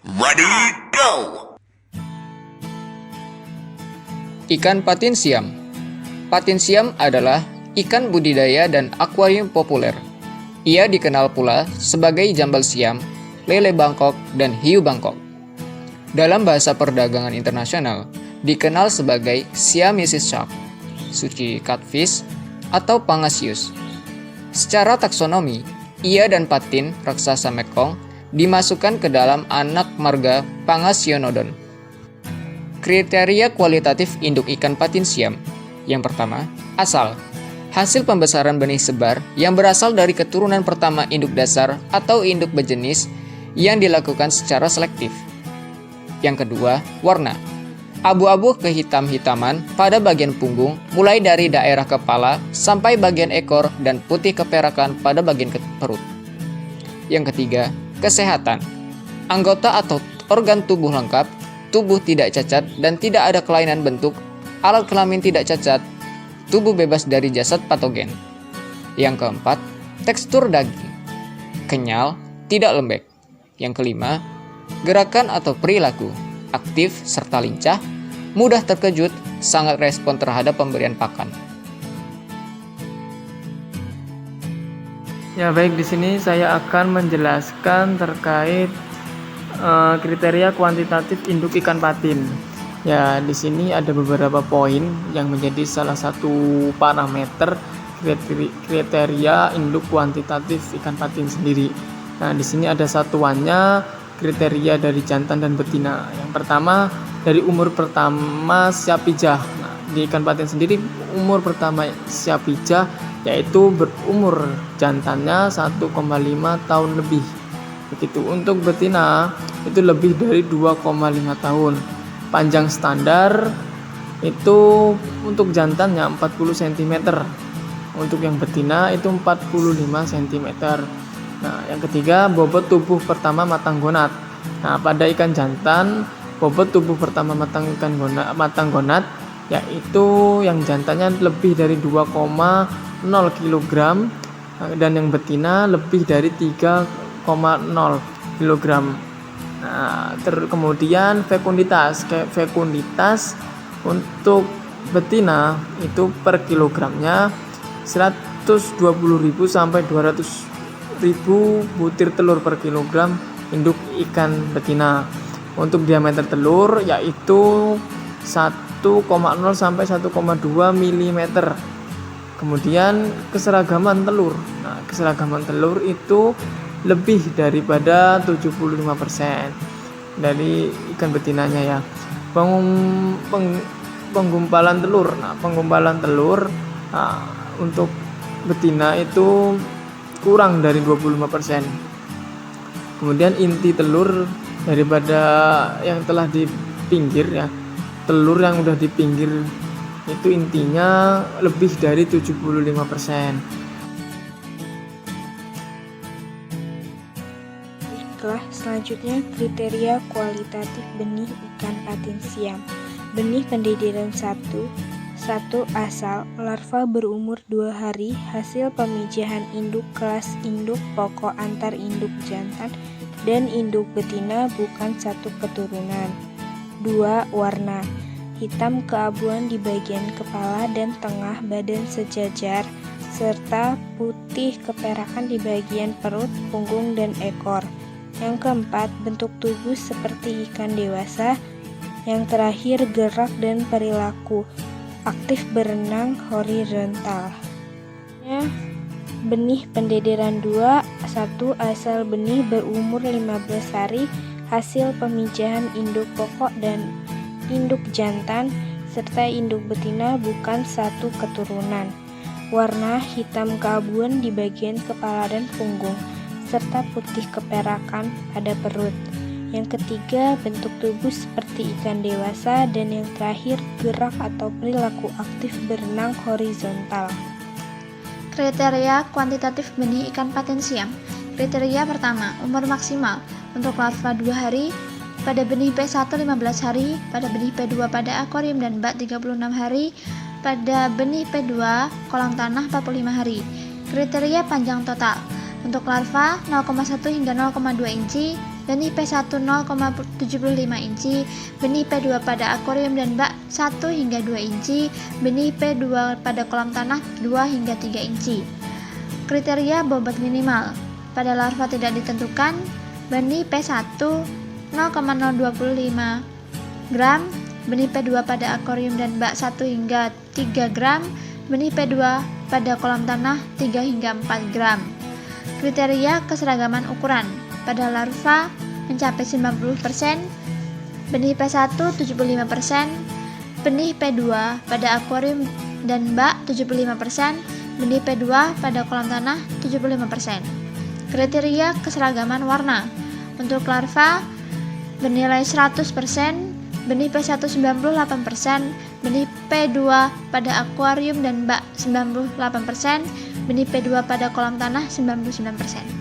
Ready, go! Ikan patin siam. Patin siam adalah ikan budidaya dan akuarium populer. Ia dikenal pula sebagai jambal siam, lele Bangkok, dan hiu Bangkok. Dalam bahasa perdagangan internasional, dikenal sebagai Siamese shark, suci catfish, atau Pangasius. Secara taksonomi, ia dan patin raksasa Mekong dimasukkan ke dalam anak marga Pangasionodon. Kriteria kualitatif induk ikan patin siam. Yang pertama, asal. Hasil pembesaran benih sebar yang berasal dari keturunan pertama induk dasar atau induk berjenis yang dilakukan secara selektif. Yang kedua, warna. Abu-abu kehitam-hitaman pada bagian punggung mulai dari daerah kepala sampai bagian ekor dan putih keperakan pada bagian perut. Yang ketiga, kesehatan. Anggota atau organ tubuh lengkap, tubuh tidak cacat dan tidak ada kelainan bentuk, alat kelamin tidak cacat, tubuh bebas dari jasad patogen. Yang keempat, tekstur daging. Kenyal, tidak lembek. Yang kelima, gerakan atau perilaku. Aktif serta lincah, mudah terkejut, sangat respon terhadap pemberian pakan. Ya baik, di sini saya akan menjelaskan terkait kriteria kuantitatif induk ikan patin. Ya, di sini ada beberapa poin yang menjadi salah satu parameter kriteria induk kuantitatif ikan patin sendiri. Nah, di sini ada satuannya kriteria dari jantan dan betina. Yang pertama, dari umur pertama siap pijah. Nah, di ikan patin sendiri umur pertama siap pijah yaitu berumur jantannya 1,5 tahun lebih. Begitu untuk betina itu lebih dari 2,5 tahun. Panjang standar itu untuk jantannya 40 cm. Untuk yang betina itu 45 cm. Nah, yang ketiga, bobot tubuh pertama matang gonat. Nah, pada ikan jantan, bobot tubuh pertama matang gonat yaitu yang jantannya lebih dari 2,0 kg dan yang betina lebih dari 3,0 kg. Nah, kemudian fekunditas untuk betina itu per kilogramnya 120.000 sampai 200.000 butir telur per kilogram induk ikan betina. Untuk diameter telur yaitu 1,0 sampai 1,2 mm. Kemudian keseragaman telur. Nah, keseragaman telur itu lebih daripada 75% dari ikan betinanya ya. Penggumpalan telur. Nah, penggumpalan telur untuk betina itu kurang dari 25%. Kemudian inti telur daripada yang telah di pinggir ya. Telur yang udah di pinggir itu intinya lebih dari 75%. Selanjutnya, kriteria kualitatif benih ikan patin siam. Benih pendediran 1 asal, larva berumur 2 hari, hasil pemijahan induk kelas induk pokok antar induk jantan dan induk betina bukan satu keturunan. 2. Warna. Hitam keabuan di bagian kepala dan tengah badan sejajar, serta putih keperakan di bagian perut, punggung, dan ekor. Yang keempat, bentuk tubuh seperti ikan dewasa. Yang terakhir, gerak dan perilaku aktif berenang horizontal. Benih pendediran 2 asal benih berumur 15 hari, hasil pemijahan induk pokok dan induk jantan serta induk betina bukan satu keturunan. Warna hitam keabuan di bagian kepala dan punggung, serta putih keperakan pada perut. Yang ketiga, bentuk tubuh seperti ikan dewasa, dan yang terakhir, gerak atau perilaku aktif berenang horizontal. Kriteria kuantitatif benih ikan patin siam. Kriteria pertama, umur maksimal. Untuk larva 2 hari, pada benih P1 15 hari, pada benih P2 pada akuarium dan bak 36 hari, pada benih P2 kolam tanah 45 hari. Kriteria panjang total. Untuk larva 0,1 hingga 0,2 inci, benih P1 0,75 inci, benih P2 pada akuarium dan bak 1 hingga 2 inci, benih P2 pada kolam tanah 2 hingga 3 inci. Kriteria bobot minimal. Pada larva tidak ditentukan, benih P1 0,025 gram, benih P2 pada akuarium dan bak 1 hingga 3 gram, benih P2 pada kolam tanah 3 hingga 4 gram. Kriteria keseragaman ukuran. Pada larva mencapai 90%, benih P1 75%, benih P2 pada akuarium dan bak 75%, benih P2 pada kolam tanah 75%. Kriteria keseragaman warna. Untuk larva bernilai 100%, benih P1 98%, benih P2 pada akuarium dan bak 98%, benih P2 pada kolam tanah 99%.